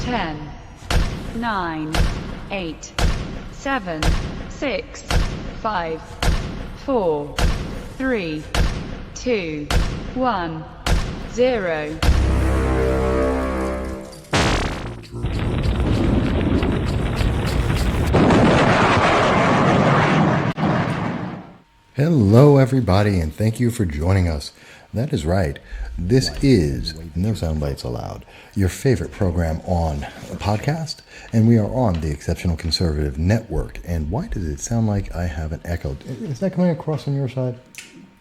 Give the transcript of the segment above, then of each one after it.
10, 9, 8, 7, 6, 5, 4, 3, 2, 1, 0. Hello, everybody, and thank you for joining us. That is right. This is No Soundbites Allowed, your favorite program on a podcast, and we are on the Exceptional Conservative Network. And why does it sound like I have an echo? Is that coming across on your side?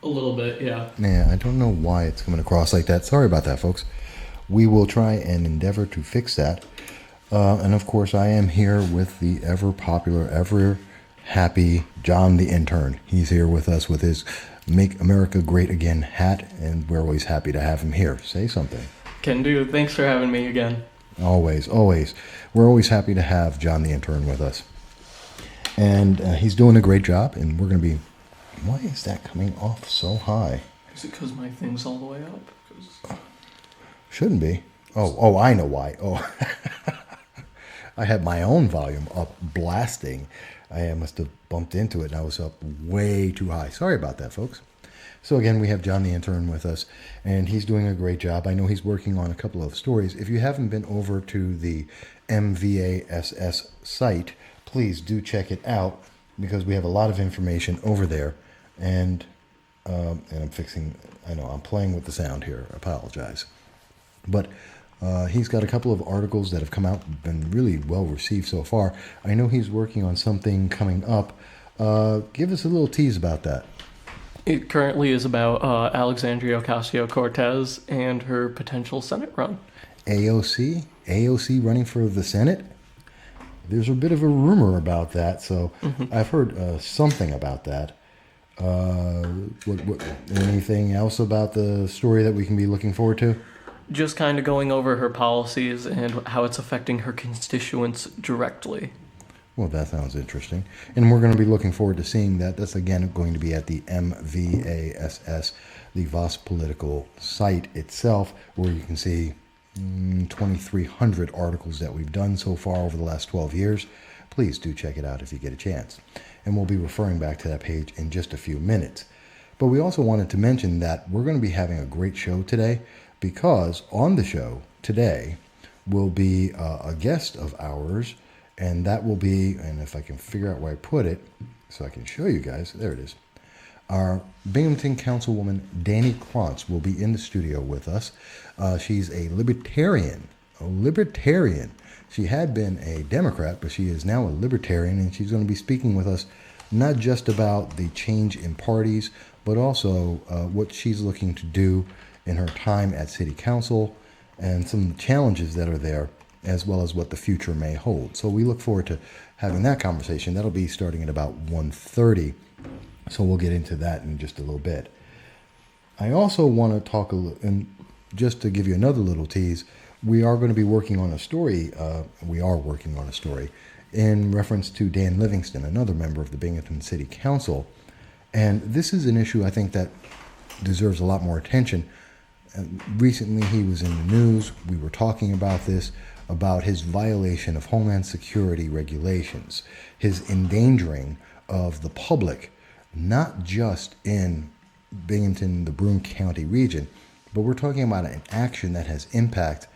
A little bit, yeah. Yeah, I don't know why it's coming across like that. Sorry about that, folks. We will try and endeavor to fix that. And of course, I am here with the ever popular, ever happy John the Intern. He's here with us with his Make America Great Again hat, and we're always happy to have him here. Say something. Can do. Thanks for having me again. Always, always. We're always happy to have John the Intern with us. And he's doing a great job, and we're going to be... Why is that coming off so high? Is it because my thing's all the way up? Shouldn't be. Oh, I know why. Oh, I had my own volume up blasting. I must have bumped into it and I was up way too high. Sorry about that, folks. So again, we have John the Intern with us, and he's doing a great job. I know he's working on a couple of stories. If you haven't been over to the MVASS site, please do check it out, because we have a lot of information over there. And I'm playing with the sound here. I apologize. But he's got a couple of articles that have come out, been really well received so far. I know he's working on something coming up. Give us a little tease about that. It currently is about Alexandria Ocasio-Cortez and her potential Senate run. AOC running for the Senate? There's a bit of a rumor about that, so I've heard something about that. Anything else about the story that we can be looking forward to? Just kind of going over her policies and how it's affecting her constituents directly. Well, that sounds interesting. And we're going to be looking forward to seeing that. That's, again, going to be at the MVASS, the Voss Political site itself, where you can see 2,300 articles that we've done so far over the last 12 years. Please do check it out if you get a chance. And we'll be referring back to that page in just a few minutes. But we also wanted to mention that we're going to be having a great show today, because on the show today will be a guest of ours, and that will be, and if I can figure out where I put it so I can show you guys, there it is. Our Binghamton Councilwoman Dani Cronce will be in the studio with us. She's a libertarian. She had been a Democrat, but she is now a libertarian, and she's going to be speaking with us not just about the change in parties, but also what she's looking to do in her time at City Council and some challenges that are there, as well as what the future may hold. So we look forward to having that conversation. That'll be starting at about 1:30. So we'll get into that in just a little bit. I also want to talk and just to give you another little tease, we are going to be working on a story. In reference to Dan Livingston, another member of the Binghamton City Council. And this is an issue I think that deserves a lot more attention. Recently, he was in the news. We were talking about this, about his violation of Homeland Security regulations, his endangering of the public, not just in Binghamton, the Broome County region, but we're talking about an action that has impact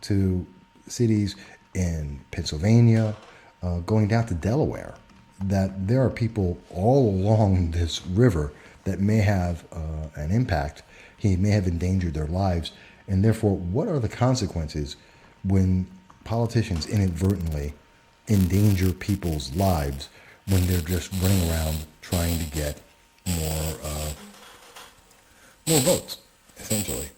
to cities in Pennsylvania, going down to Delaware, that there are people all along this river that may have an impact. He may have endangered their lives. And therefore, what are the consequences when politicians inadvertently endanger people's lives when they're just running around trying to get more votes, essentially?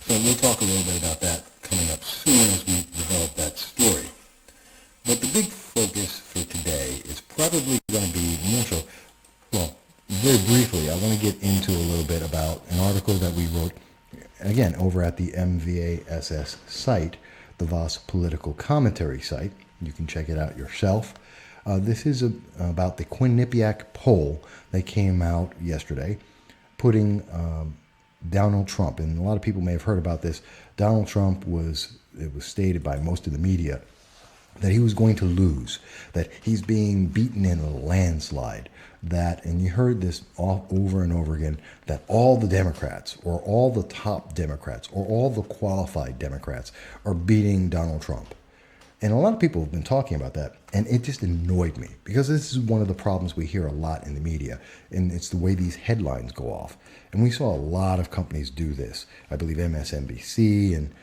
So we'll talk a little bit about that coming up soon as we develop that story. But the big focus for today is probably going to be more so, well, very briefly, I want to get into a little bit about an article that we wrote, again, over at the MVASS site, the Voss Political Commentary site. You can check it out yourself. This is about the Quinnipiac poll that came out yesterday, putting Donald Trump, and a lot of people may have heard about this. Donald Trump it was stated by most of the media that he was going to lose, that he's being beaten in a landslide, and you heard this all over and over again, that all the Democrats or all the top Democrats or all the qualified Democrats are beating Donald Trump. And a lot of people have been talking about that, and it just annoyed me because this is one of the problems we hear a lot in the media, and it's the way these headlines go off. And we saw a lot of companies do this. I believe MSNBC and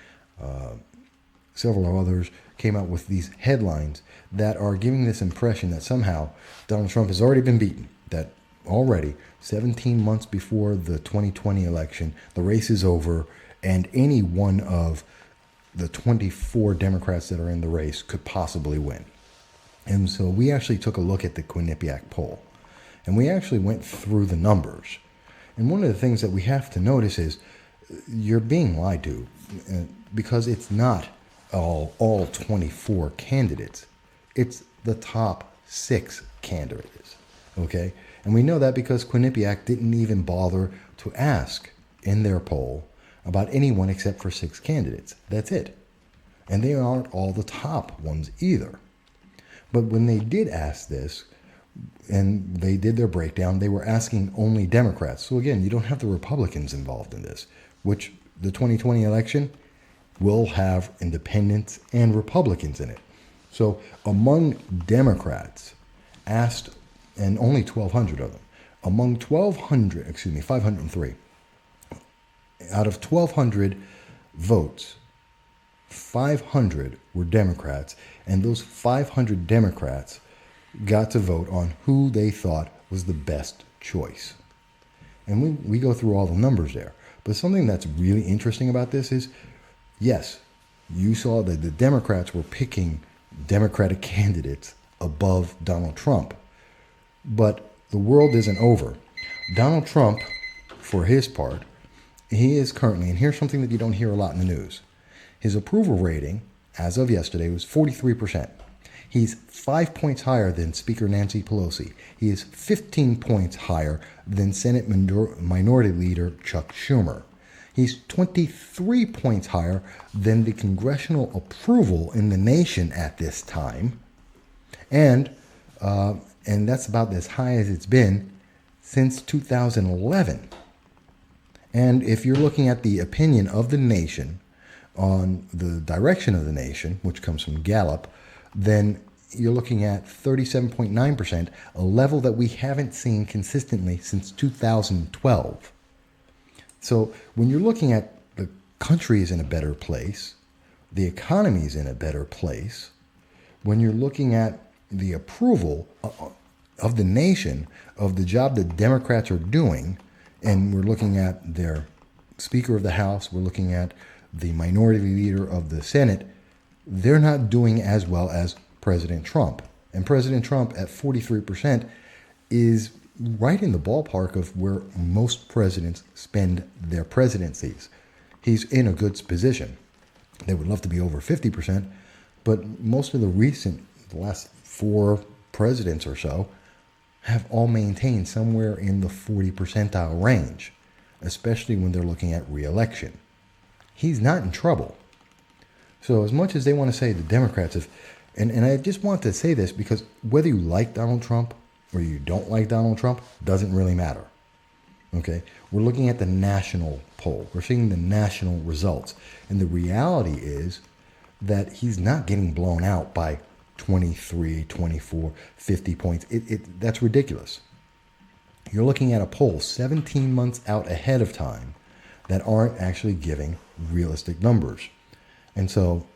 several others came out with these headlines that are giving this impression that somehow Donald Trump has already been beaten, that already 17 months before the 2020 election, the race is over, and any one of the 24 Democrats that are in the race could possibly win. And so we actually took a look at the Quinnipiac poll, and we actually went through the numbers. And one of the things that we have to notice is you're being lied to, because it's not all 24 candidates. It's the top 6 candidates, okay? And we know that because Quinnipiac didn't even bother to ask in their poll about anyone except for 6 candidates. That's it. And they aren't all the top ones either. But when they did ask this, and they did their breakdown, they were asking only Democrats. So again, you don't have the Republicans involved in this, which the 2020 election will have independents and Republicans in it. So among Democrats asked, and only 1,200 of them, among 503, out of 1,200 votes, 500 were Democrats, and those 500 Democrats got to vote on who they thought was the best choice. And we go through all the numbers there. But something that's really interesting about this is, yes, you saw that the Democrats were picking Democratic candidates above Donald Trump. But the world isn't over. Donald Trump, for his part, he is currently, and here's something that you don't hear a lot in the news, his approval rating, as of yesterday, was 43%. He's 5 points higher than Speaker Nancy Pelosi. He is 15 points higher than Senate Minority Leader Chuck Schumer. He's 23 points higher than the congressional approval in the nation at this time. And that's about as high as it's been since 2011. And if you're looking at the opinion of the nation on the direction of the nation, which comes from Gallup, then you're looking at 37.9%, a level that we haven't seen consistently since 2012. So when you're looking at the country is in a better place, the economy is in a better place, when you're looking at the approval of the nation, of the job that Democrats are doing, and we're looking at their Speaker of the House, we're looking at the Minority Leader of the Senate, they're not doing as well as President Trump. And President Trump at 43% is right in the ballpark of where most presidents spend their presidencies. He's in a good position. They would love to be over 50%, but most of the last 4 presidents or so have all maintained somewhere in the 40 percentile range, especially when they're looking at re-election. He's not in trouble. So as much as they want to say the Democrats have, and I just want to say this because whether you like Donald Trump or you don't like Donald Trump doesn't really matter. Okay? We're looking at the national poll. We're seeing the national results. And the reality is that he's not getting blown out by 23, 24, 50 points. That's ridiculous. You're looking at a poll 17 months out ahead of time that aren't actually giving realistic numbers. And so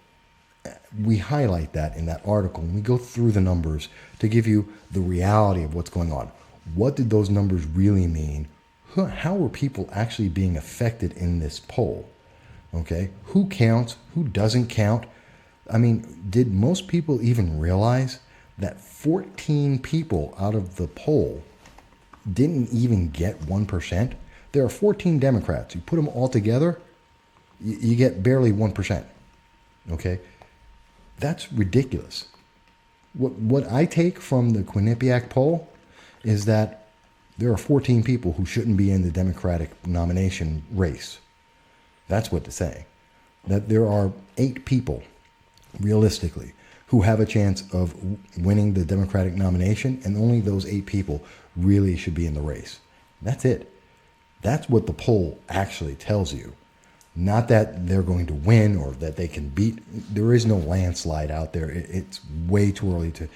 we highlight that in that article, and we go through the numbers to give you the reality of what's going on. What did those numbers really mean? How were people actually being affected in this poll? Okay, who counts? Who doesn't count? I mean, did most people even realize that 14 people out of the poll didn't even get 1%? There are 14 Democrats. You put them all together, you get barely 1%. Okay? That's ridiculous. What I take from the Quinnipiac poll is that There are 14 people who shouldn't be in the Democratic nomination race. That's what they're saying. That there are 8 people, realistically, who have a chance of winning the Democratic nomination, and only those 8 people really should be in the race. That's it. That's what the poll actually tells you. Not that they're going to win or that they can beat. There is no landslide out there. It's way too early to...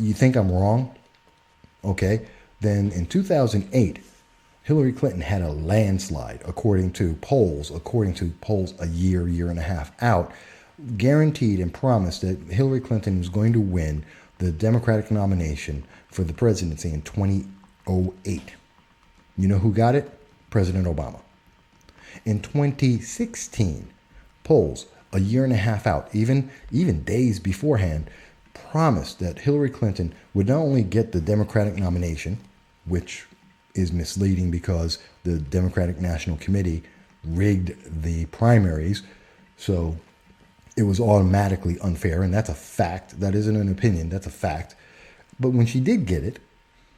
You think I'm wrong? Okay. Then in 2008, Hillary Clinton had a landslide, according to polls a year and a half out, guaranteed and promised that Hillary Clinton was going to win the Democratic nomination for the presidency in 2008. You know who got it? President Obama. In 2016, polls a year and a half out, even days beforehand, promised that Hillary Clinton would not only get the Democratic nomination, which is misleading because the Democratic National Committee rigged the primaries, so it was automatically unfair, and that's a fact. That isn't an opinion, that's a fact. But when she did get it,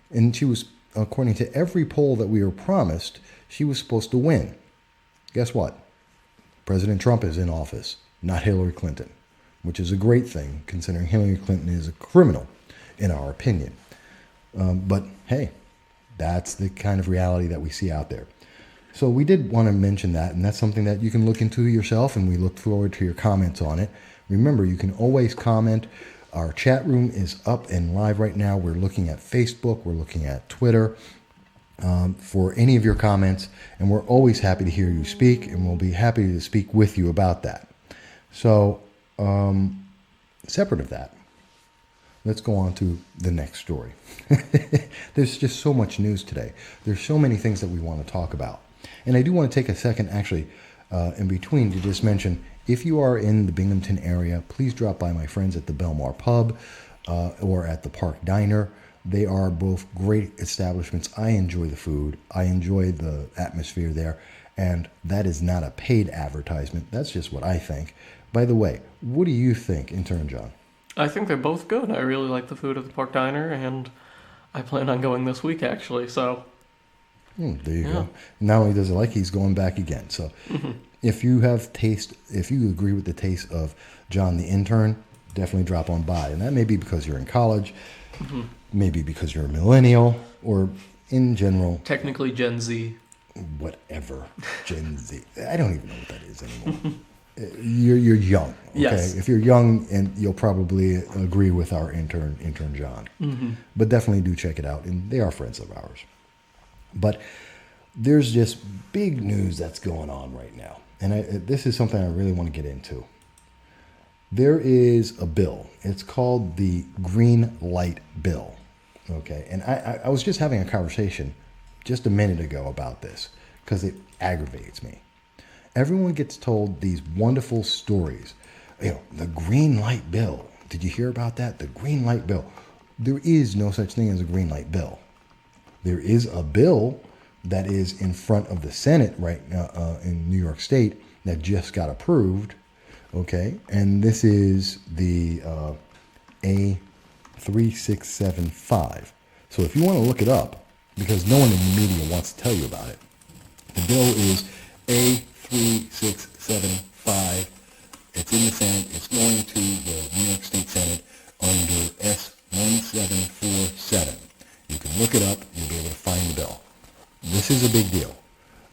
and she was, according to every poll that we were promised, she was supposed to win. Guess what? President Trump is in office, not Hillary Clinton, which is a great thing, considering Hillary Clinton is a criminal, in our opinion. But hey, that's the kind of reality that we see out there. So we did want to mention that, and that's something that you can look into yourself, and we look forward to your comments on it. Remember, you can always comment. Our chat room is up and live right now. We're looking at Facebook. We're looking at Twitter for any of your comments, and we're always happy to hear you speak, and we'll be happy to speak with you about that. So, separate of that, let's go on to the next story. There's just so much news today. There's so many things that we want to talk about. And I do want to take a second, actually, in between to just mention, if you are in the Binghamton area, please drop by my friends at the Belmar Pub or at the Park Diner. They are both great establishments. I enjoy the food. I enjoy the atmosphere there. And that is not a paid advertisement. That's just what I think. By the way, what do you think, Intern John? I think they're both good. I really like the food at the Park Diner, and I plan on going this week, actually, so... there you go. Not only does he like, he's going back again. So if you agree with the taste of John the Intern, definitely drop on by. And that may be because you're in college, maybe because you're a millennial, or in general... Technically Gen Z. Whatever. Gen Z. I don't even know what that is anymore. You're young, okay? Yes. If you're young, and you'll probably agree with our intern John. But definitely do check it out, and they are friends of ours. But there's just big news that's going on right now, and this is something I really want to get into. There is a bill. It's called the Green Light Bill, okay? And I was just having a conversation just a minute ago about this because it aggravates me. Everyone gets told these wonderful stories. The Green Light Bill. Did you hear about that? The Green Light Bill. There is no such thing as a Green Light Bill. There is a bill that is in front of the Senate right now in New York State that just got approved. Okay. And this is the A3675. So if you want to look it up, because no one in the media wants to tell you about it, the bill is A3675. It's in the Senate. It's going to the New York State Senate under S1747. You can look it up. You'll be able to find the bill. This is a big deal.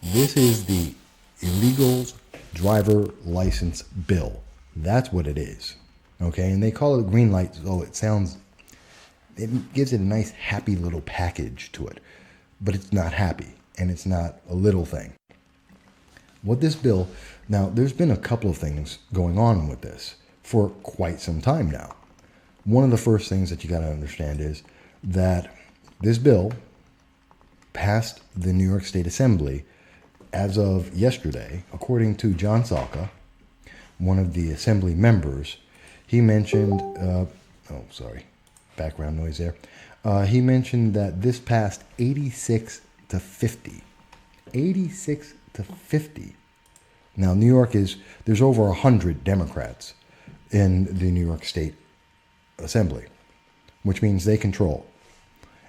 This is the Illegals Driver License Bill. That's what it is. Okay? And they call it green light, so it gives it a nice, happy little package to it. But it's not happy, and it's not a little thing. What this bill, now there's been a couple of things going on with this for quite some time now. One of the first things that you got to understand is that this bill passed the New York State Assembly as of yesterday, according to John Salka, one of the Assembly members. He mentioned, background noise there. He mentioned that this passed 86 to 50. 86 to 50. Now, New York there's over 100 Democrats in the New York State Assembly, which means they control.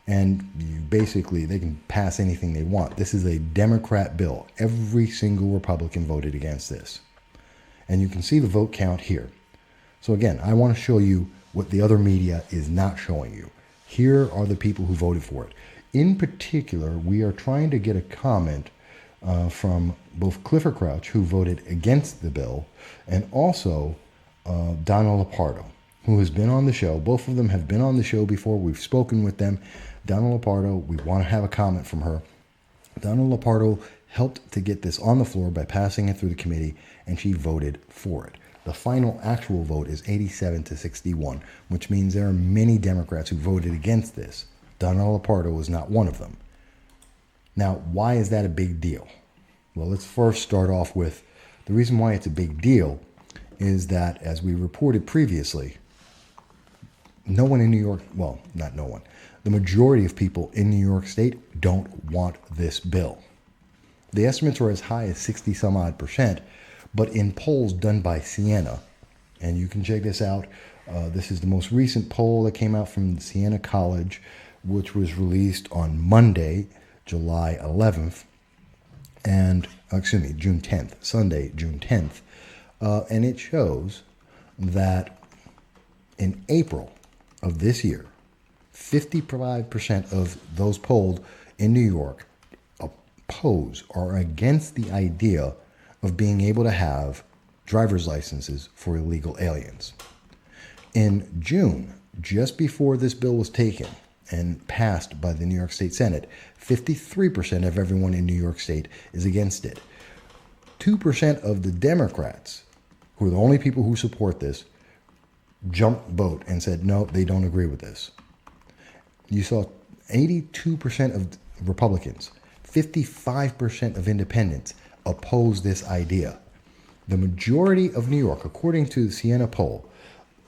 And they can pass anything they want. This is a Democrat bill. Every single Republican voted against this. And you can see the vote count here. So again, I want to show you what the other media is not showing you. Here are the people who voted for it. In particular, we are trying to get a comment from both Clifford Crouch, who voted against the bill, and also Donna Lopardo, who has been on the show. Both of them have been on the show before. We've spoken with them. Donna Lopardo, we want to have a comment from her. Donna Lopardo helped to get this on the floor by passing it through the committee, and she voted for it. The final actual vote is 87 to 61, which means there are many Democrats who voted against this. Donna Lopardo was not one of them. Now, why is that a big deal? Well, let's first start off with the reason why it's a big deal is that, as we reported previously, no one in New York, well, not no one, the majority of people in New York State don't want this bill. The estimates are as high as 60 some odd %, but in polls done by Siena, and you can check this out, this is the most recent poll that came out from Siena College, which was released on Monday, July 11th, and, June 10th, Sunday, June 10th, and it shows that in April of this year, 55% of those polled in New York oppose or are against the idea of being able to have driver's licenses for illegal aliens. In June, just before this bill was taken and passed by the New York State Senate, 53% of everyone in New York State is against it. 2% of the Democrats, who are the only people who support this, jumped vote and said, no, they don't agree with this. You saw 82% of Republicans, 55% of independents oppose this idea. The majority of New York, according to the Siena poll,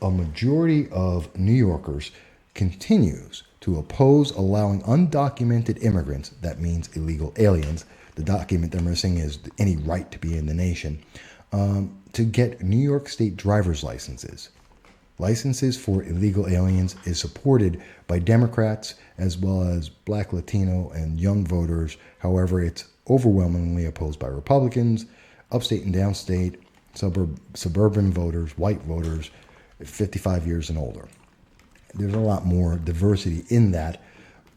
a majority of New Yorkers continues to oppose allowing undocumented immigrants, that means illegal aliens, the document they're missing is any right to be in the nation, to get New York State driver's licenses. Licenses for illegal aliens is supported by Democrats as well as Black, Latino, and young voters. However, it's overwhelmingly opposed by Republicans, upstate and downstate, suburban voters, white voters, 55 years and older. There's a lot more diversity in that.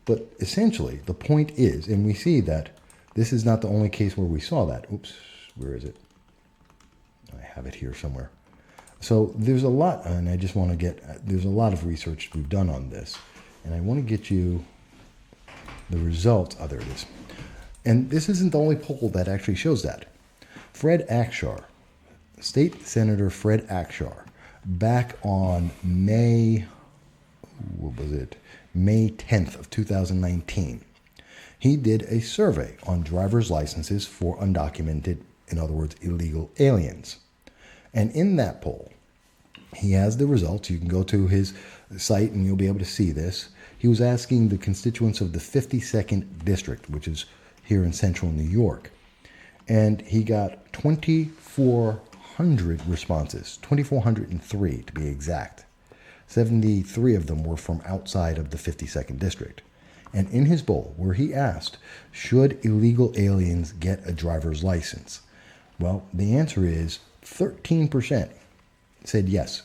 But essentially, the point is, and we see that this is not the only case where we saw that. Oops, where is it? I have it here somewhere. So there's a lot, and I just want to there's a lot of research we've done on this. And I want to get you the results. Oh, there it is. And this isn't the only poll that actually shows that. Fred Akshar, State Senator Fred Akshar, back on May 10th of 2019, he did a survey on driver's licenses for undocumented, in other words, illegal aliens. And in that poll, he has the results. You can go to his site and you'll be able to see this. He was asking the constituents of the 52nd District, which is here in central New York. And he got 2,400 responses, 2,403 to be exact. 73 of them were from outside of the 52nd District. And in his poll, where he asked, should illegal aliens get a driver's license? Well, the answer is 13% said yes.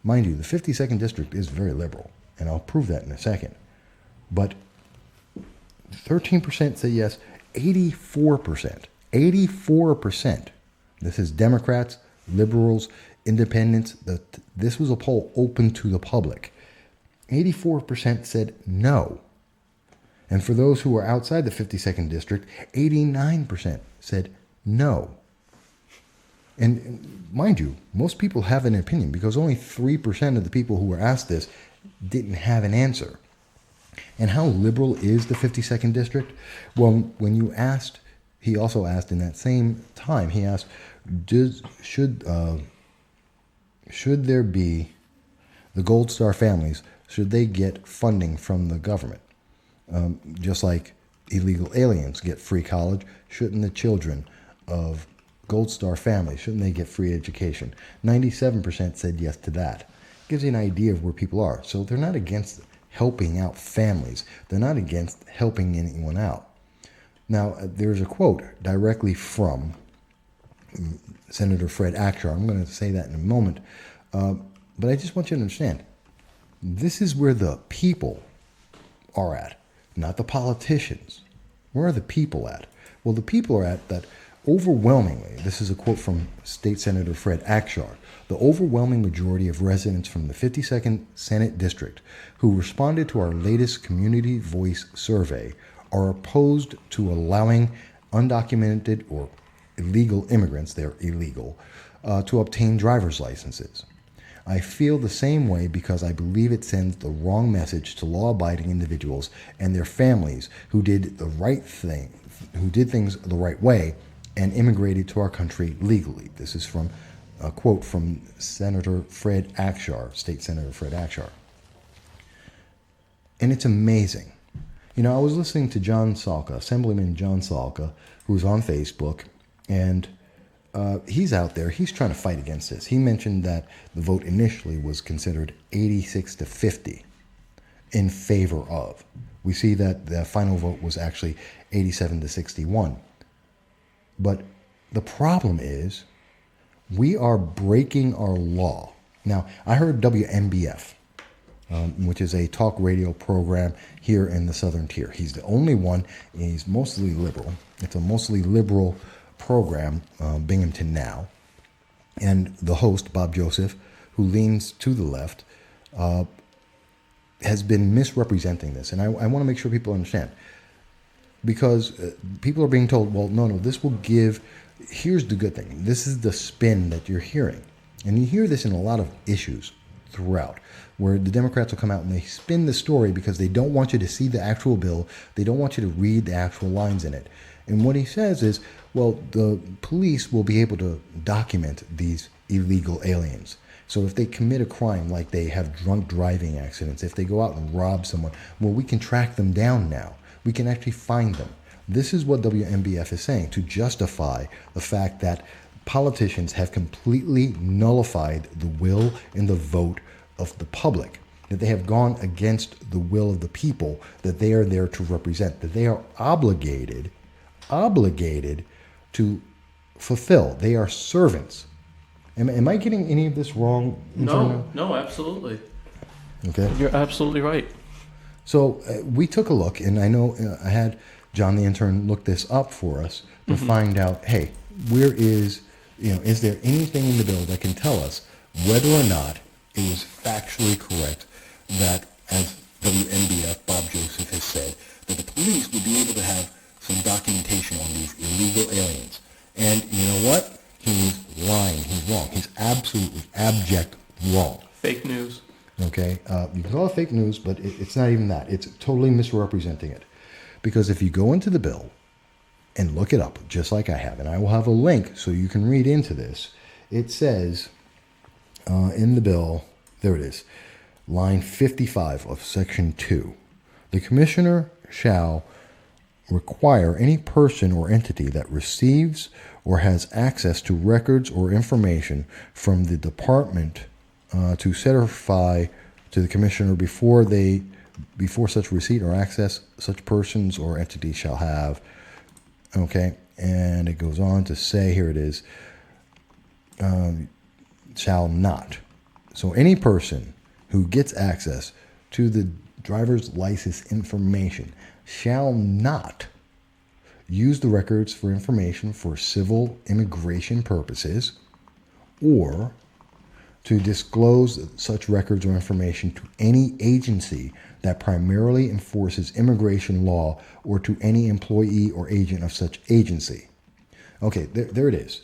Mind you, the 52nd District is very liberal, and I'll prove that in a second. But 13% said yes, 84%, this is Democrats, liberals, independents, this was a poll open to the public. 84% said no. And for those who are outside the 52nd District, 89% said no. And mind you, most people have an opinion because only 3% of the people who were asked this didn't have an answer. And how liberal is the 52nd District? Well, when you asked, he also asked in that same time, he asked, should there be the Gold Star families, should they get funding from the government? Just like illegal aliens get free college, shouldn't the children of Gold Star families, shouldn't they get free education? 97% said yes to that. Gives you an idea of where people are. So they're not against helping out families. They're not against helping anyone out. Now, there's a quote directly from Senator Fred Akshar. I'm going to say that in a moment. But I just want you to understand, this is where the people are at, not the politicians. Where are the people at? Well, the people are at that overwhelmingly, this is a quote from State Senator Fred Akshar, the overwhelming majority of residents from the 52nd Senate District who responded to our latest Community Voice survey are opposed to allowing undocumented or illegal immigrants, they're illegal, to obtain driver's licenses. I feel the same way because I believe it sends the wrong message to law-abiding individuals and their families who did the right thing, who did things the right way and immigrated to our country legally. This is from a quote from Senator Fred Akshar, State Senator Fred Akshar. And it's amazing. You know, I was listening to John Salka, Assemblyman John Salka, who's on Facebook, and he's out there. He's trying to fight against this. He mentioned that the vote initially was considered 86 to 50 in favor of. We see that the final vote was actually 87 to 61. But the problem is we are breaking our law. Now, I heard WMBF, which is a talk radio program here in the Southern Tier. He's the only one. He's mostly liberal. It's a mostly liberal program, Binghamton Now. And the host, Bob Joseph, who leans to the left, has been misrepresenting this. And I want to make sure people understand. Because people are being told, well, no, this will give, here's the good thing. This is the spin that you're hearing. And you hear this in a lot of issues throughout, where the Democrats will come out and they spin the story because they don't want you to see the actual bill. They don't want you to read the actual lines in it. And what he says is, well, the police will be able to document these illegal aliens. So if they commit a crime, like they have drunk driving accidents, if they go out and rob someone, well, we can track them down now. We can actually find them. This is what WMBF is saying to justify the fact that politicians have completely nullified the will and the vote of the public, that they have gone against the will of the people that they are there to represent, that they are obligated to fulfill. They are servants. Am I getting any of this wrong? No, absolutely. Okay. You're absolutely right. So we took a look, and I know I had John the intern look this up for us to find out, hey, where is there anything in the bill that can tell us whether or not it was factually correct that, as WMBF Bob Joseph has said, that the police would be able to have some documentation on these illegal aliens. And you know what? He's lying. He's wrong. He's absolutely abject wrong. Fake news. Okay, you can call it fake news, but it's not even that. It's totally misrepresenting it. Because if you go into the bill and look it up, just like I have, and I will have a link so you can read into this, it says in the bill, there it is, line 55 of section 2, the commissioner shall require any person or entity that receives or has access to records or information from the department to certify to the commissioner before such receipt or access such persons or entities shall have. Okay, and it goes on to say, here it is, shall not. So any person who gets access to the driver's license information shall not use the records for information for civil immigration purposes or to disclose such records or information to any agency that primarily enforces immigration law or to any employee or agent of such agency. Okay, there it is.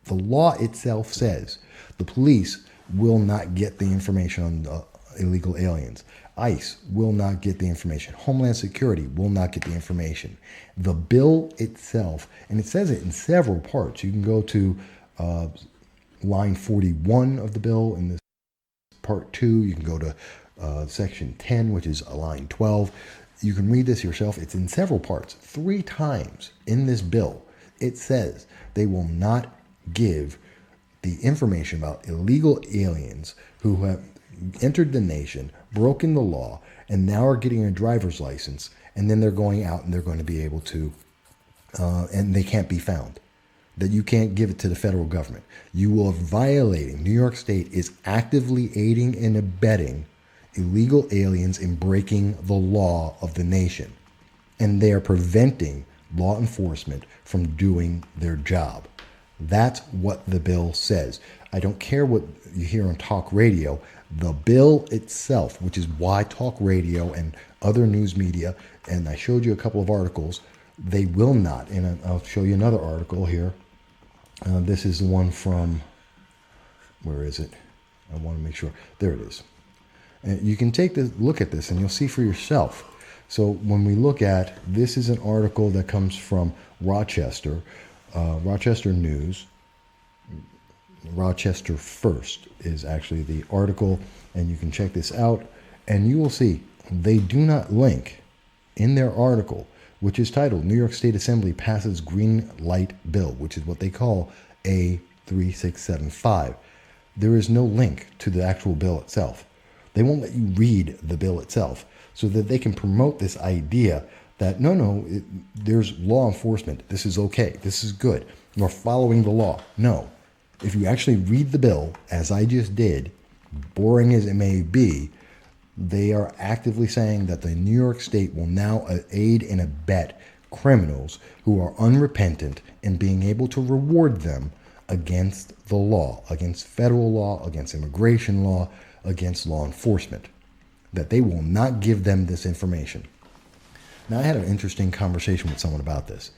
The law itself says the police will not get the information on the illegal aliens. ICE will not get the information. Homeland Security will not get the information. The bill itself, and it says it in several parts. You can go to line 41 of the bill in this part 2. You can go to section 10, which is line 12. You can read this yourself. It's in several parts. 3 times in this bill, it says they will not give the information about illegal aliens who have entered the nation, broken the law, and now are getting a driver's license, and then they're going out and they're going to be able to, and they can't be found. That you can't give it to the federal government. You are violating, New York State is actively aiding and abetting illegal aliens in breaking the law of the nation. And they are preventing law enforcement from doing their job. That's what the bill says. I don't care what you hear on talk radio. The bill itself, which is why talk radio and other news media, and I showed you a couple of articles, they will not. And I'll show you another article here. This is the one from, where is it? I want to make sure. There it is. And you can take this, look at this, and you'll see for yourself. So when we look at, this is an article that comes from Rochester, Rochester News. Rochester First is actually the article, and you can check this out, and you will see they do not link in their article, which is titled New York State Assembly Passes Green Light Bill, which is what they call A3675. There is no link to the actual bill itself. They won't let you read the bill itself so that they can promote this idea that there's law enforcement. This is okay. This is good. You're following the law. No. If you actually read the bill, as I just did, boring as it may be, they are actively saying that the New York State will now aid and abet criminals who are unrepentant in being able to reward them against the law, against federal law, against immigration law, against law enforcement, that they will not give them this information. Now, I had an interesting conversation with someone about this.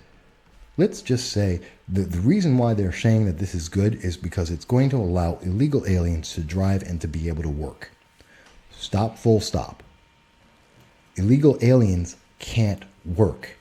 Let's just say the reason why they're saying that this is good is because it's going to allow illegal aliens to drive and to be able to work. Stop, full stop. Illegal aliens can't work.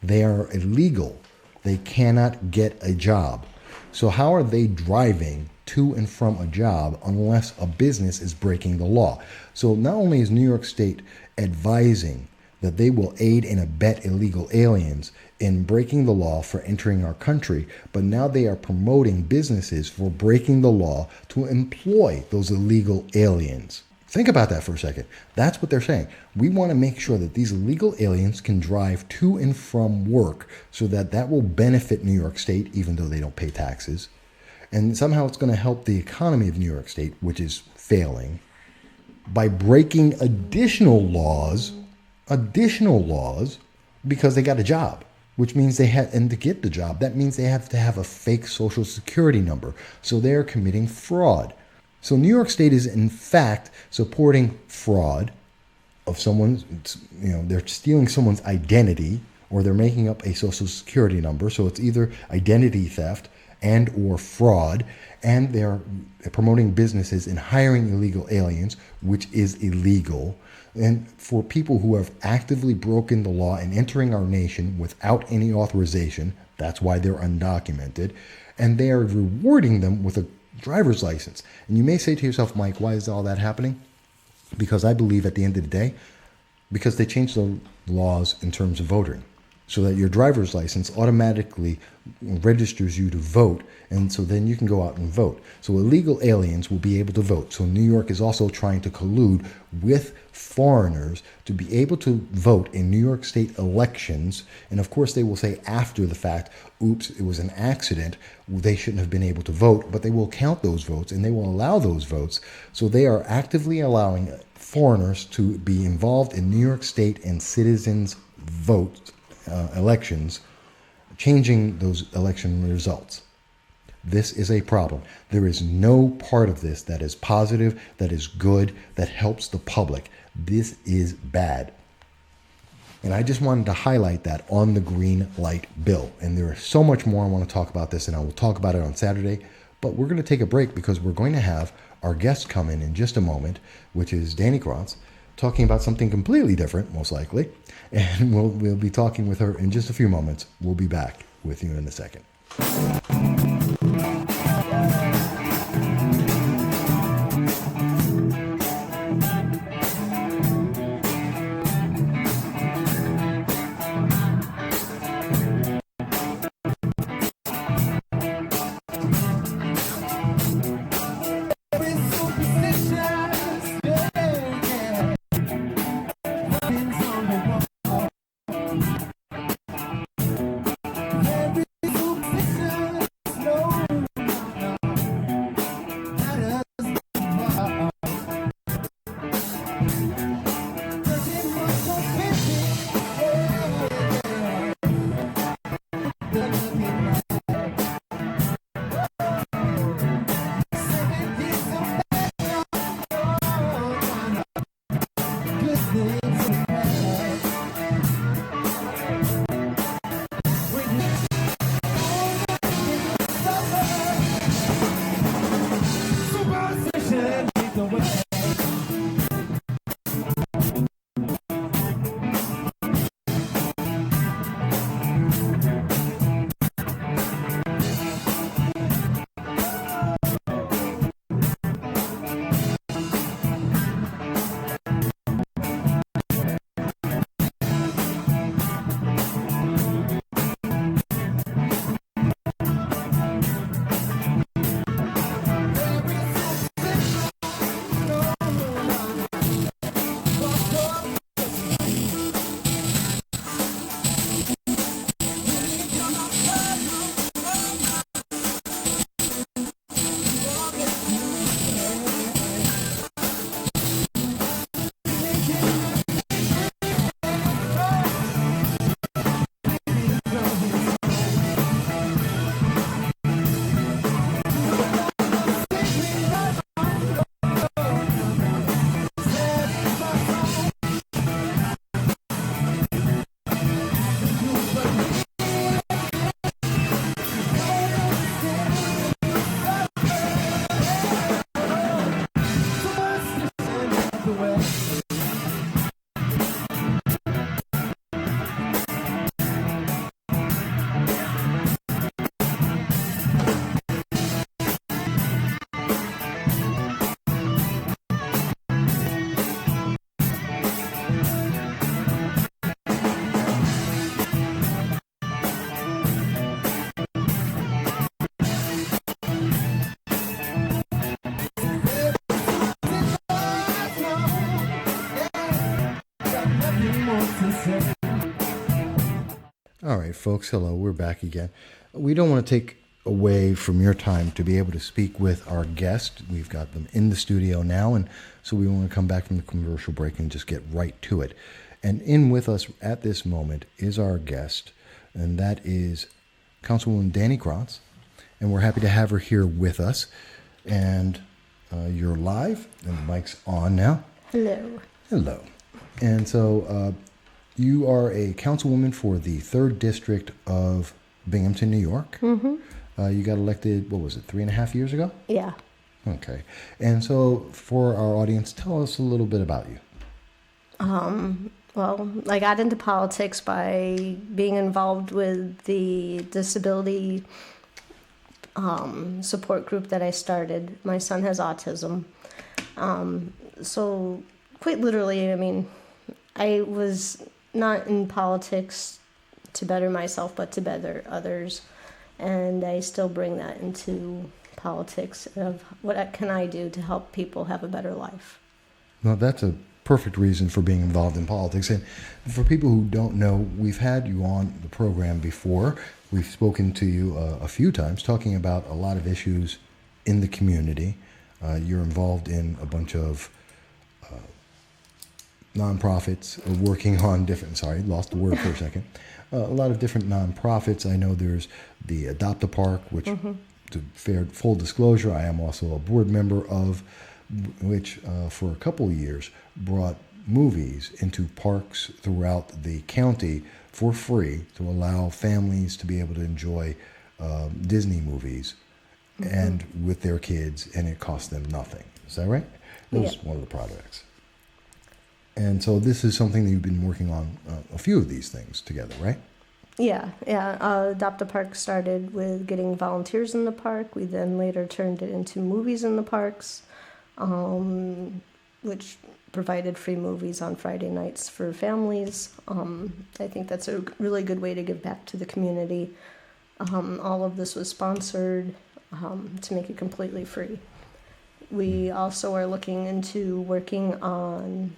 They are illegal. They cannot get a job. So how are they driving to and from a job unless a business is breaking the law? So not only is New York State advising that they will aid and abet illegal aliens in breaking the law for entering our country, but now they are promoting businesses for breaking the law to employ those illegal aliens. Think about that for a second. That's what they're saying. We want to make sure that these illegal aliens can drive to and from work so that that will benefit New York State, even though they don't pay taxes. And somehow it's going to help the economy of New York State, which is failing, by breaking additional laws because they got a job, which means they have, and to get the job, that means they have to have a fake social security number. So they're committing fraud. So New York State is in fact supporting fraud of someone's, they're stealing someone's identity, or they're making up a social security number. So it's either identity theft and or fraud, and they're promoting businesses and hiring illegal aliens, which is illegal. And for people who have actively broken the law and entering our nation without any authorization, that's why they're undocumented, and they are rewarding them with a driver's license. And you may say to yourself, Mike, why is all that happening? Because I believe at the end of the day, because they changed the laws in terms of voting, so that your driver's license automatically registers you to vote, and so then you can go out and vote. So illegal aliens will be able to vote. So New York is also trying to collude with foreigners to be able to vote in New York State elections. And of course, they will say after the fact, oops, it was an accident. They shouldn't have been able to vote, but they will count those votes and they will allow those votes. So they are actively allowing foreigners to be involved in New York State and citizens' votes. Elections, changing those election results. This is a problem. There is no part of this that is positive, that is good, that helps the public. This is bad. And I just wanted to highlight that on the green light bill. And there is so much more I want to talk about this, and I will talk about it on Saturday. But we're going to take a break because we're going to have our guest come in just a moment, which is Dani Cronce, talking about something completely different, most likely. And we'll be talking with her in just a few moments. We'll be back with you in a second. All right, folks, hello, we're back again. We don't want to take away from your time to be able to speak with our guest. We've got them in the studio now, and so we want to come back from the commercial break and just get right to it. And in with us at this moment is our guest, and that is Councilwoman Dani Cronce, and we're happy to have her here with us. And you're live, and the mic's on now. Hello. Hello. And so you are a councilwoman for the 3rd District of Binghamton, New York. Mm-hmm. You got elected, what was it, 3.5 years ago? Yeah. Okay. And so for our audience, tell us a little bit about you. Well, I got into politics by being involved with the disability support group that I started. My son has autism. So quite literally, I mean, I was not in politics to better myself, but to better others. And I still bring that into politics of what can I do to help people have a better life. Well, that's a perfect reason for being involved in politics. And for people who don't know, we've had you on the program before. We've spoken to you a few times talking about a lot of issues in the community. You're involved in a bunch of nonprofits working on different, sorry, lost the word for a second. A lot of different nonprofits. I know there's the Adopt a Park, which, to fair full disclosure, I am also a board member of, which for a couple of years brought movies into parks throughout the county for free to allow families to be able to enjoy Disney movies and with their kids, and it cost them nothing. Is that right? That was one of the projects. And so this is something that you've been working on a few of these things together, right? Yeah. Adopt a Park started with getting volunteers in the park. We then later turned it into movies in the parks, which provided free movies on Friday nights for families. I think that's a really good way to give back to the community. All of this was sponsored to make it completely free. We also are looking into working on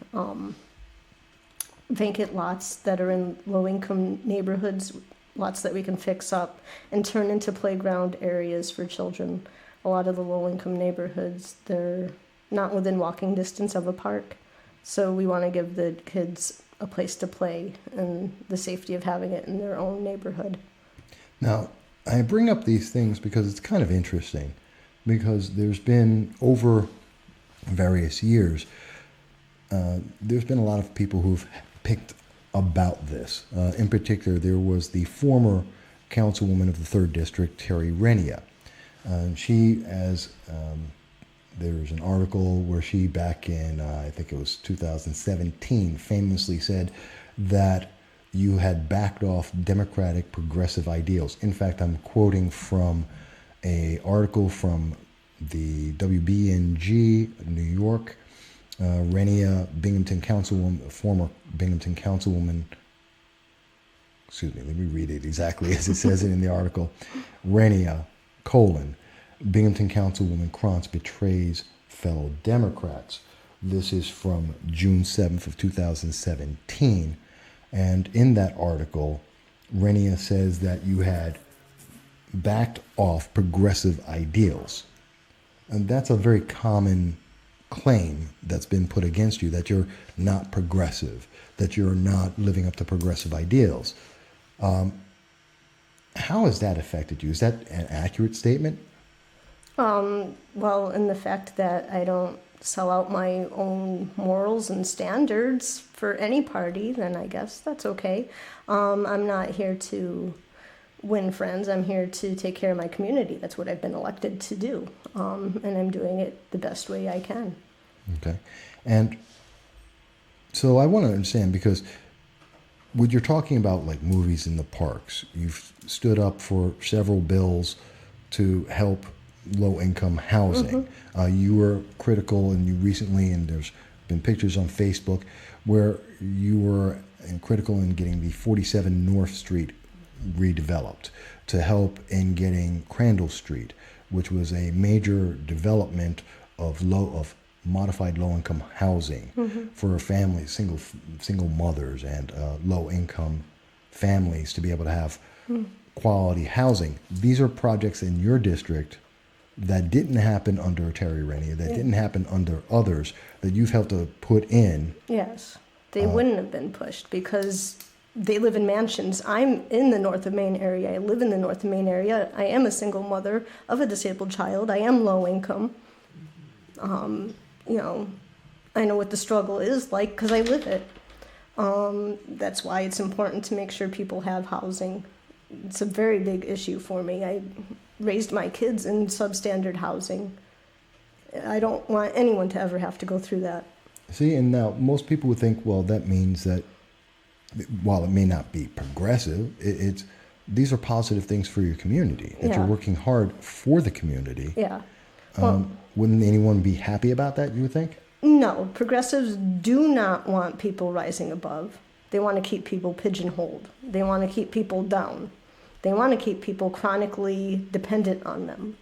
vacant lots that are in low-income neighborhoods, lots that we can fix up and turn into playground areas for children. A lot of the low-income neighborhoods, they're not within walking distance of a park, so we want to give the kids a place to play and the safety of having it in their own neighborhood. Now, I bring up these things because it's kind of interesting, because there's been, over various years, there's been a lot of people who've picked about this. In particular, there was the former councilwoman of the 3rd District, Terry Renia. She, as There's an article where she, back in, I think it was 2017, famously said that you had backed off democratic progressive ideals. In fact, I'm quoting from an article from the WBNG, New York. Renia, Binghamton councilwoman, former Binghamton councilwoman, excuse me, let me read it exactly as it says it in the article. Renia, Binghamton councilwoman Cronce betrays fellow Democrats. This is from June 7th of 2017. And in that article, Renia says that you had backed off progressive ideals. And that's a very common claim that's been put against you, that you're not progressive, that you're not living up to progressive ideals. How has that affected you? Is that an accurate statement? Well, in the fact that I don't sell out my own morals and standards for any party, then I guess that's okay. I'm not here to win friends. I'm here to take care of my community. That's what I've been elected to do. And I'm doing it the best way I can. Okay. And so I want to understand, because when you're talking about like movies in the parks, you've stood up for several bills to help low-income housing. You were critical, and you recently, and there's been pictures on Facebook where you were critical in getting the 47 North Street redeveloped to help in getting Crandall Street, which was a major development of modified low-income housing for families, single mothers, and low-income families to be able to have quality housing. These are projects in your district that didn't happen under Terry Renia, that didn't happen under others, that you've helped to put in. Yes, they wouldn't have been pushed because they live in mansions. I'm in the North of Maine area. I live in the North of Maine area. I am a single mother of a disabled child. I am low income. I know what the struggle is like because I live it. That's why it's important to make sure people have housing. It's a very big issue for me. I raised my kids in substandard housing. I don't want anyone to ever have to go through that. See, and now most people would think, well, that means that while it may not be progressive, these are positive things for your community, that you're working hard for the community. Yeah. Wouldn't anyone be happy about that, you would think? No, progressives do not want people rising above. They want to keep people pigeonholed. They want to keep people down. They want to keep people chronically dependent on them.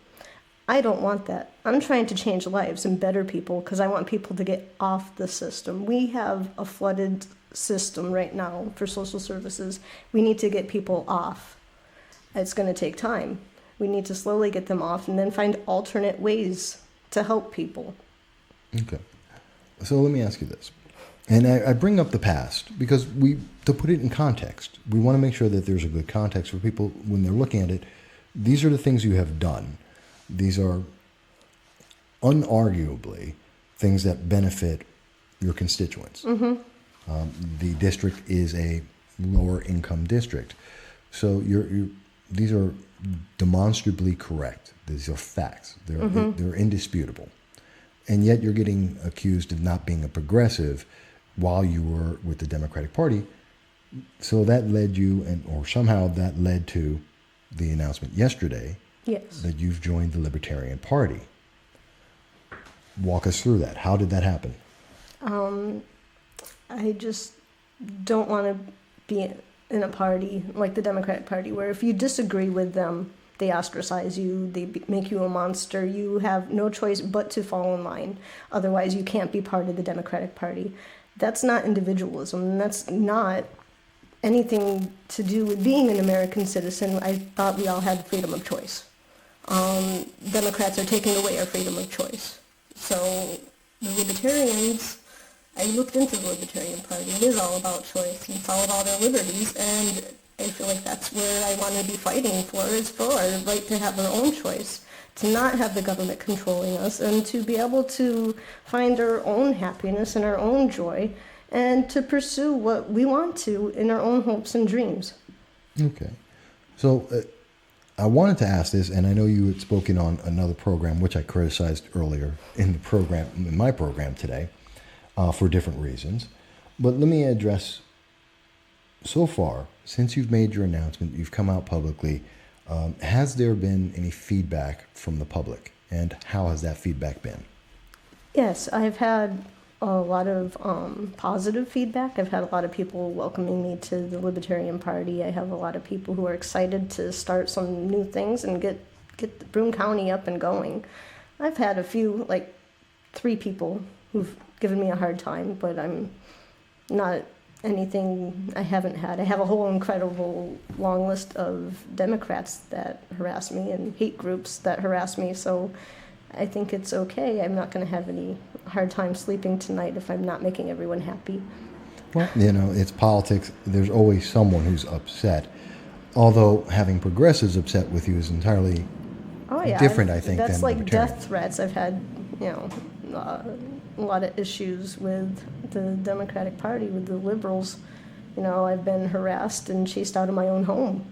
I don't want that. I'm trying to change lives and better people because I want people to get off the system. We have a flooded system right now for social services. We need to get people off. It's going to take time. We need to slowly get them off and then find alternate ways to help people. Okay. So let me ask you this. And I bring up the past because to put it in context, we want to make sure that there's a good context for people when they're looking at it. These are the things you have done. These are unarguably things that benefit your constituents. The district is a lower income district. So these are demonstrably correct. These are facts. They're indisputable. And yet you're getting accused of not being a progressive while you were with the Democratic Party. So that led you, or somehow that led to the announcement yesterday that you've joined the Libertarian Party. Walk us through that. How did that happen? I just don't want to be in a party like the Democratic Party where if you disagree with them, they ostracize you, they make you a monster. You have no choice but to fall in line. Otherwise, you can't be part of the Democratic Party. That's not individualism, and that's not anything to do with being an American citizen. I thought we all had freedom of choice. Democrats are taking away our freedom of choice. So the Libertarians, I looked into the Libertarian Party. It is all about choice. It's all about our liberties, and I feel like that's where I want to be fighting for, is for our right to have our own choice, to not have the government controlling us, and to be able to find our own happiness and our own joy, and to pursue what we want to in our own hopes and dreams. Okay. So I wanted to ask this, and I know you had spoken on another program, which I criticized earlier in my program today, for different reasons. But let me address, so far, since you've made your announcement, you've come out publicly, has there been any feedback from the public? And how has that feedback been? Yes, I've had a lot of positive feedback. I've had a lot of people welcoming me to the Libertarian Party. I have a lot of people who are excited to start some new things and get Broome County up and going. I've had a few, like 3 people who've given me a hard time, but I'm not anything I haven't had. I have a whole incredible long list of Democrats that harass me and hate groups that harass me, so I think it's okay. I'm not going to have any hard time sleeping tonight if I'm not making everyone happy. Well, it's politics. There's always someone who's upset. Although having progressives upset with you is entirely different, I think, that's than like libertarians. death threats. I've had, a lot of issues with the Democratic Party, with the liberals. I've been harassed and chased out of my own home.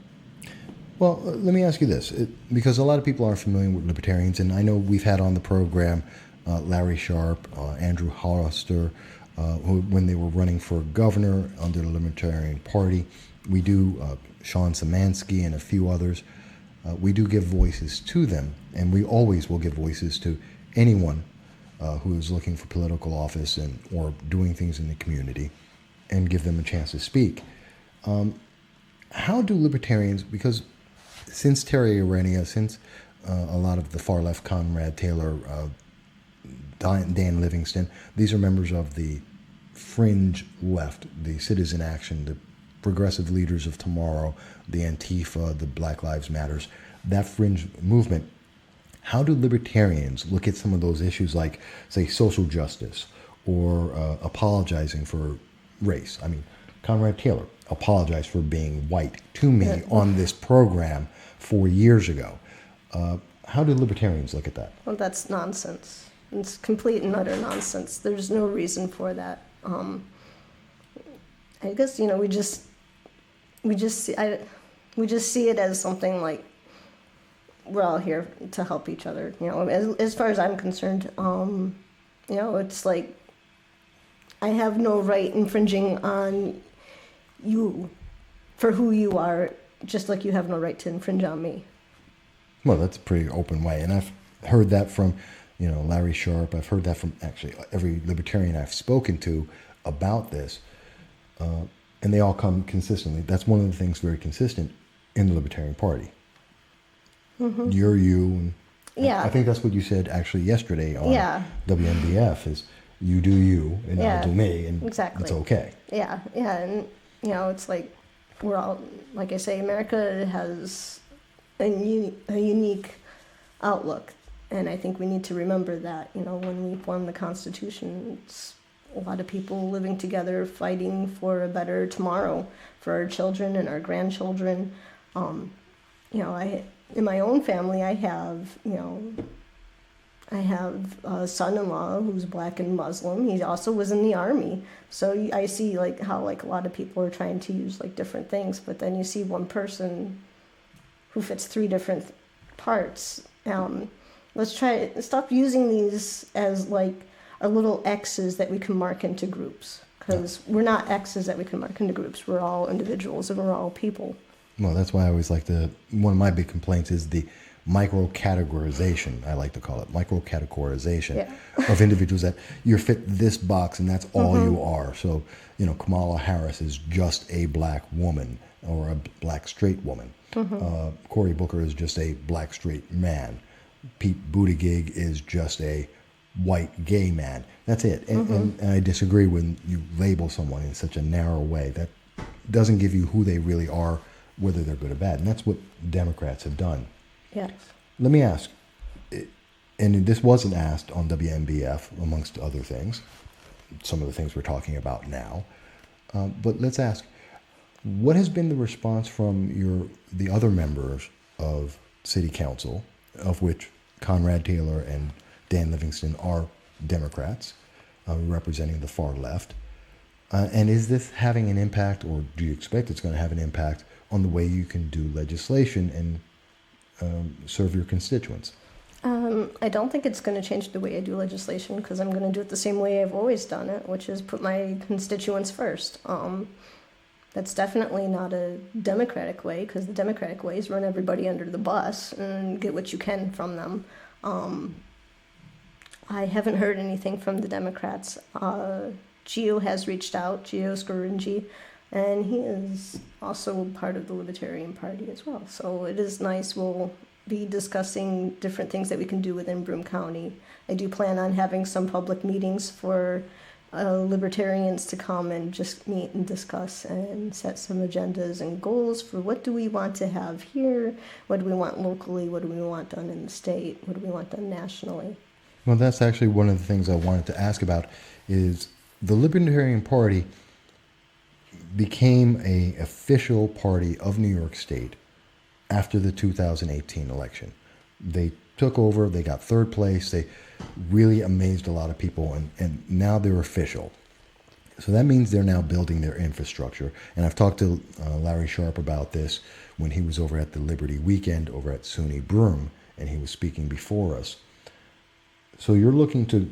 Well, let me ask you this, because a lot of people aren't familiar with libertarians, and I know we've had on the program Larry Sharp, Andrew Hollister, who, when they were running for governor under the Libertarian Party. We do Sean Szymanski and a few others. We do give voices to them, and we always will give voices to anyone who is looking for political office or doing things in the community, and give them a chance to speak. How do libertarians, because since Terry Arenia, since a lot of the far left, Conrad Taylor, Dan Livingston, these are members of the fringe left, the Citizen Action, the progressive leaders of tomorrow, the Antifa, the Black Lives Matters, that fringe movement. How do libertarians look at some of those issues like, say, social justice or apologizing for race? I mean, Conrad Taylor apologized for being white to me on this program 4 years ago. How do libertarians look at that? Well, that's nonsense. It's complete and utter nonsense. There's no reason for that. I guess we just see it as something like we're all here to help each other. As far as I'm concerned, it's like I have no right infringing on you for who you are, just like you have no right to infringe on me. Well, that's a pretty open way, and I've heard that from Larry Sharp. I've heard that from actually every libertarian I've spoken to about this, and they all come consistently. That's one of the things very consistent in the Libertarian Party. Mm-hmm. You're you, and yeah. I think that's what you said actually yesterday on WNBF is you do you and I'll do me, and exactly. It's okay. Yeah, and it's like we're all, like I say, America has a unique outlook, and I think we need to remember that. When we formed the Constitution, it's a lot of people living together, fighting for a better tomorrow for our children and our grandchildren. In my own family, I have a son-in-law who's black and Muslim. He also was in the army. So I see how a lot of people are trying to use different things, but then you see one person who fits 3 different parts. Let's stop using these as our little X's that we can mark into groups, because we're not X's that we can mark into groups. We're all individuals and we're all people. Well, that's why I always one of my big complaints is the micro-categorization, I like to call it, micro-categorization of individuals that you fit this box and that's all you are. So, Kamala Harris is just a black woman or a black straight woman. Cory Booker is just a black straight man. Pete Buttigieg is just a white gay man. That's it. And I disagree when you label someone in such a narrow way. That doesn't give you who they really are, whether they're good or bad. And that's what Democrats have done. Yes. Let me ask, and this wasn't asked on WNBF, amongst other things, some of the things we're talking about now, but let's ask, what has been the response from the other members of City Council, of which Conrad Taylor and Dan Livingston are Democrats, representing the far left, and is this having an impact, or do you expect it's going to have an impact on the way you can do legislation and serve your constituents? I don't think it's going to change the way I do legislation because I'm going to do it the same way I've always done it, which is put my constituents first. That's definitely not a democratic way because the democratic way is run everybody under the bus and get what you can from them. I haven't heard anything from the Democrats. Gio has reached out, Gio Scaringi, and he is also part of the Libertarian Party as well. So it is nice. We'll be discussing different things that we can do within Broome County. I do plan on having some public meetings for libertarians to come and just meet and discuss and set some agendas and goals for what do we want to have here, what do we want locally, what do we want done in the state, what do we want done nationally. Well, that's actually one of the things I wanted to ask about is the Libertarian Party became an official party of New York State after the 2018 election. They took over, they got third place, they really amazed a lot of people, and now they're official. So that means they're now building their infrastructure. And I've talked to Larry Sharp about this when he was over at the Liberty Weekend over at SUNY Broome, and he was speaking before us. So you're looking to,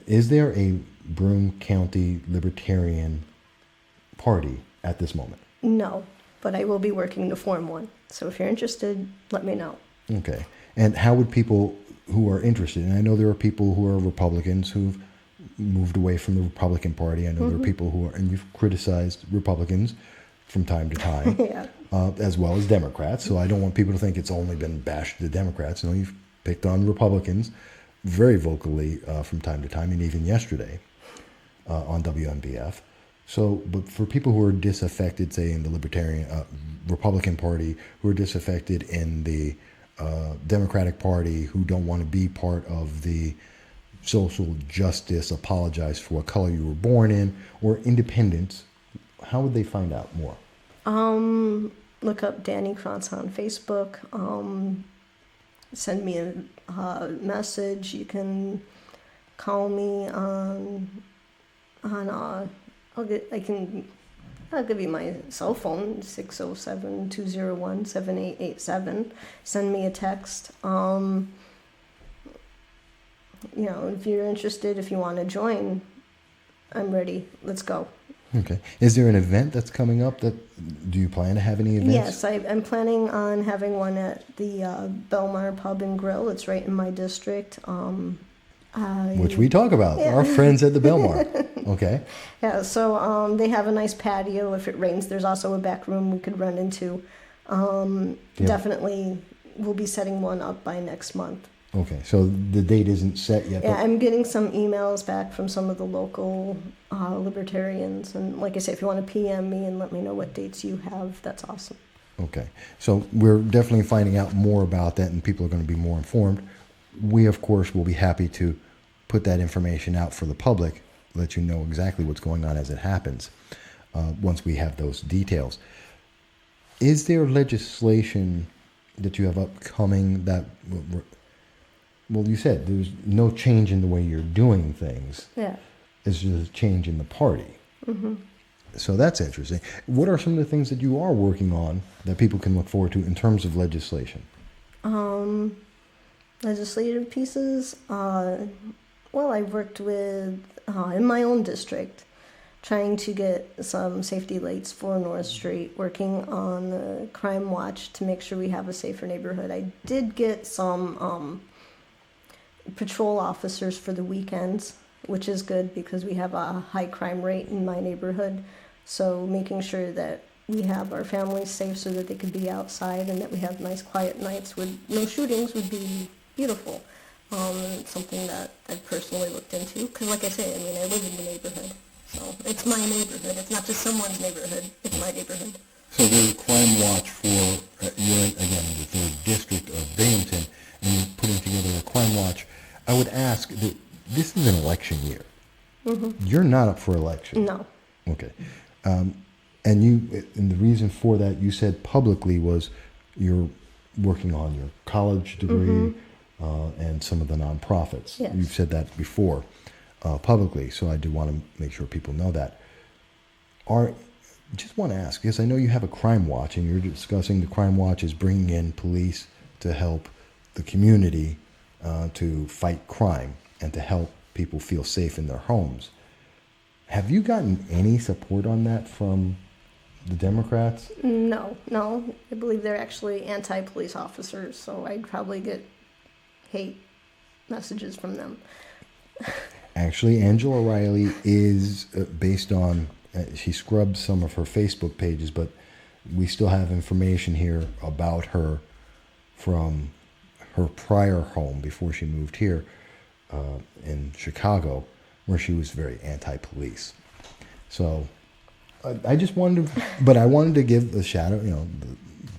is there a Broome County Libertarian Party at this moment? No, but I will be working to form one. So if you're interested, let me know. Okay. And how would people who are interested, and I know there are people who are Republicans who've moved away from the Republican Party. I know there are people who are, and you've criticized Republicans from time to time, Yeah. As well as Democrats. So I don't want people to think it's only been bashed to the Democrats. No, you've picked on Republicans very vocally from time to time, and even yesterday on WMBF. So, but for people who are disaffected, say in the Libertarian Republican Party, who are disaffected in the Democratic Party, who don't want to be part of the social justice, apologize for what color you were born in, or independents, how would they find out more? Look up Dani Cronce on Facebook. Send me a message. You can call me on I'll give you my cell phone, 607-201-7887. Send me a text. If you're interested, if you want to join, I'm ready. Let's go. Okay. Is there an event that's coming up? Do you plan to have any events? Yes, I'm planning on having one at the Belmar Pub and Grill. It's right in my district. Which we talk about. Yeah. Our friends at the Belmar. Okay. Yeah, so they have a nice patio. If it rains, there's also a back room we could run into. Definitely we'll be setting one up by next month. Okay, so the date isn't set yet. Yeah, I'm getting some emails back from some of the local libertarians. And like I say, if you want to PM me and let me know what dates you have, that's awesome. Okay, so we're definitely finding out more about that, and people are going to be more informed. We, of course, will be happy to put that information out for the public, let you know exactly what's going on as it happens once we have those details. Is there legislation that you have upcoming that... Well, you said there's no change in the way you're doing things. Yeah. It's just a change in the party. Mm-hmm. So that's interesting. What are some of the things that you are working on that people can look forward to in terms of legislation? Legislative pieces. Well, I worked with, in my own district, trying to get some safety lights for North Street, working on the crime watch to make sure we have a safer neighborhood. I did get some... patrol officers for the weekends, which is good because we have a high crime rate in my neighborhood. So making sure that we have our families safe so that they could be outside and that we have nice quiet nights with no shootings would be beautiful. Something that I personally looked into because like I say, I live in the neighborhood. So it's my neighborhood. It's not just someone's neighborhood. It's my neighborhood. So there's a crime watch for, you're again in the 3rd District of Binghamton, and you're putting together a crime watch. I would ask that this is an election year. Mm-hmm. You're not up for election. No. Okay. And the reason for that, you said publicly, was you're working on your college degree and some of the nonprofits. Yes. You've said that before publicly, so I do want to make sure people know that. Just want to ask, because I know you have a crime watch, and you're discussing the crime watch is bringing in police to help the community, to fight crime, and to help people feel safe in their homes. Have you gotten any support on that from the Democrats? No. I believe they're actually anti-police officers, so I'd probably get hate messages from them. Actually, Angela Riley is based on, she scrubbed some of her Facebook pages, but we still have information here about her from her prior home before she moved here in Chicago, where she was very anti-police. So I just wanted to, but I wanted to give the shadow,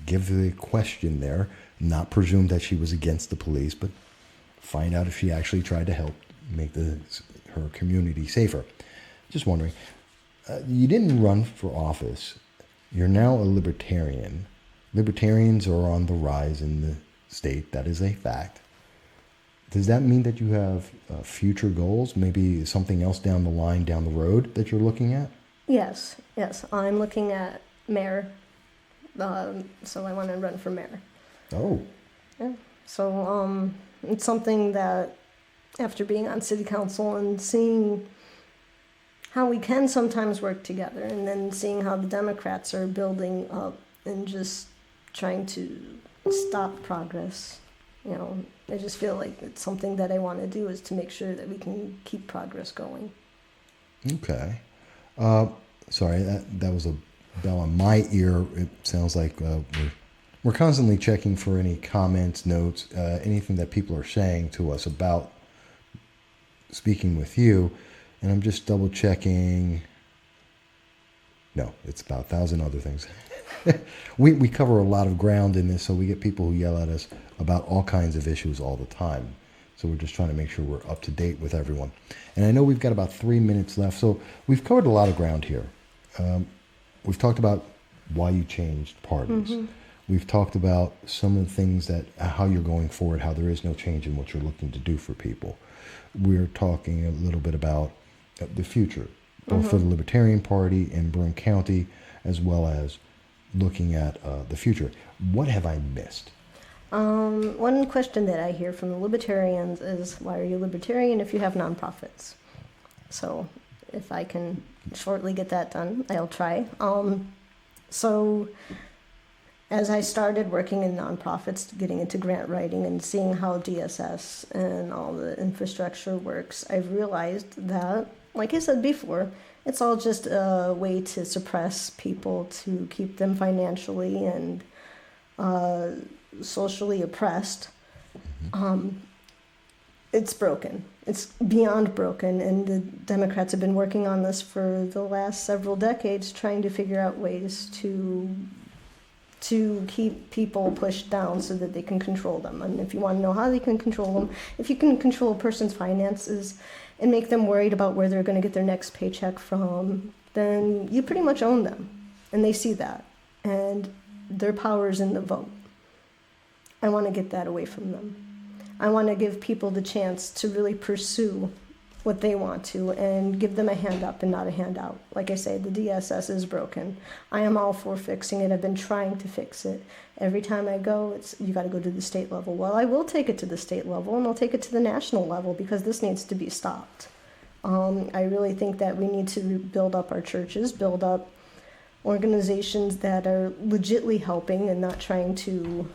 give the question there, not presume that she was against the police, but find out if she actually tried to help make her community safer. Just wondering, you didn't run for office. You're now a libertarian. Libertarians are on the rise in the state. That is a fact. Does that mean that you have future goals, maybe something else down the line, down the road that you're looking at? Yes. I'm looking at mayor. So I want to run for mayor. Oh. Yeah. So it's something that after being on city council and seeing how we can sometimes work together, and then seeing how the Democrats are building up and just trying to stop progress. I just feel like it's something that I want to do, is to make sure that we can keep progress going. Okay. Sorry, that was a bell on my ear. It sounds like we're constantly checking for any comments, notes, anything that people are saying to us about speaking with you. And I'm just double checking. No, it's about 1,000 other things. We cover a lot of ground in this, so we get people who yell at us about all kinds of issues all the time. So we're just trying to make sure we're up to date with everyone. And I know we've got about 3 minutes left, so we've covered a lot of ground here. We've talked about why you changed parties. Mm-hmm. We've talked about some of the things that, how you're going forward, how there is no change in what you're looking to do for people. We're talking a little bit about the future, both for the Libertarian Party in Broome County, as well as looking at the future. What have I missed? One question that I hear from the libertarians is, why are you libertarian if you have nonprofits? So if I can shortly get that done, I'll try. So as I started working in nonprofits, getting into grant writing and seeing how DSS and all the infrastructure works, I've realized that, like I said before, it's all just a way to suppress people, to keep them financially and socially oppressed. It's broken. It's beyond broken, and the Democrats have been working on this for the last several decades, trying to figure out ways to keep people pushed down so that they can control them. And if you want to know how they can control them, if you can control a person's finances and make them worried about where they're going to get their next paycheck from, then you pretty much own them. And they see that. And their power is in the vote. I want to get that away from them. I want to give people the chance to really pursue what they want to and give them a hand up and not a handout. Like I say, the DSS is broken. I am all for fixing it. I've been trying to fix it. Every time I go, it's you got to go to the state level. Well, I will take it to the state level, and I'll take it to the national level, because this needs to be stopped. I really think that we need to build up our churches, build up organizations that are legitly helping and not trying to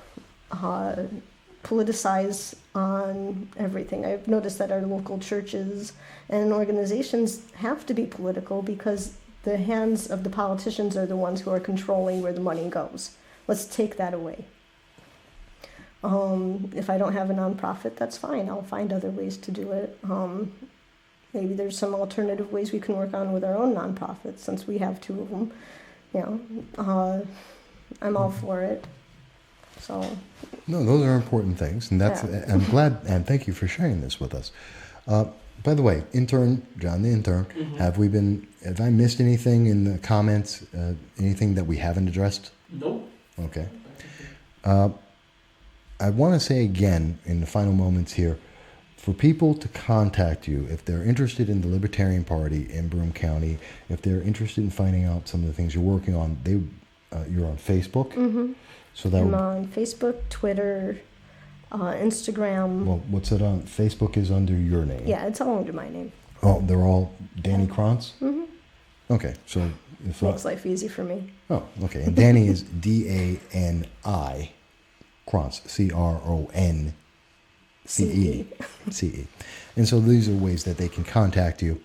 politicize on everything. I've noticed that our local churches and organizations have to be political, because the hands of the politicians are the ones who are controlling where the money goes. Let's take that away. If I don't have a nonprofit, that's fine. I'll find other ways to do it. Maybe there's some alternative ways we can work on with our own nonprofits, since we have 2 of them. I'm all for it. So. No, those are important things, and that's. Yeah. I'm glad, and thank you for sharing this with us. By the way, intern John, the intern, have I missed anything in the comments? Anything that we haven't addressed? Nope. Okay. I want to say again in the final moments here, for people to contact you if they're interested in the Libertarian Party in Broome County, if they're interested in finding out some of the things you're working on, you're on Facebook. Mm-hmm. So I'm on Facebook, Twitter, Instagram. Well, what's it on? Facebook is under your name. Yeah, it's all under my name. Oh, they're all Dani Cronce? Mm-hmm. Okay, so if Makes life easy for me. oh, okay. And Dani is Dani Cronce, Cronce. CE. And so these are ways that they can contact you.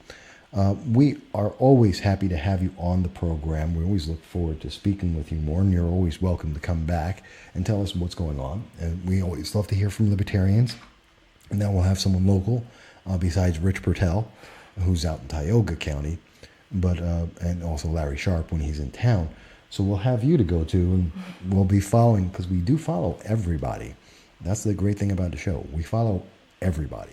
We are always happy to have you on the program. We always look forward to speaking with you more, and you're always welcome to come back and tell us what's going on. And we always love to hear from libertarians. And now we'll have someone local besides Rich Pertel, who's out in Tioga County, but and also Larry Sharp when he's in town. So we'll have you to go to, and we'll be following, because we do follow everybody. That's the great thing about the show. We follow everybody.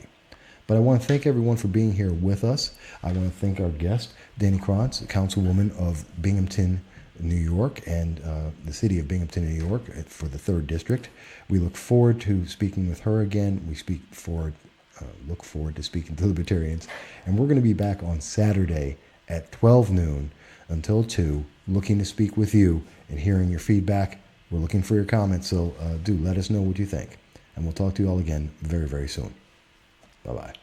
But I want to thank everyone for being here with us. I want to thank our guest, Dani Cronce, Councilwoman of Binghamton, New York, and the city of Binghamton, New York, for the 3rd District. We look forward to speaking with her again. We look forward to speaking to libertarians. And we're going to be back on Saturday at 12 noon until 2, looking to speak with you and hearing your feedback. We're looking for your comments, so do let us know what you think. And we'll talk to you all again very, very soon. Bye-bye.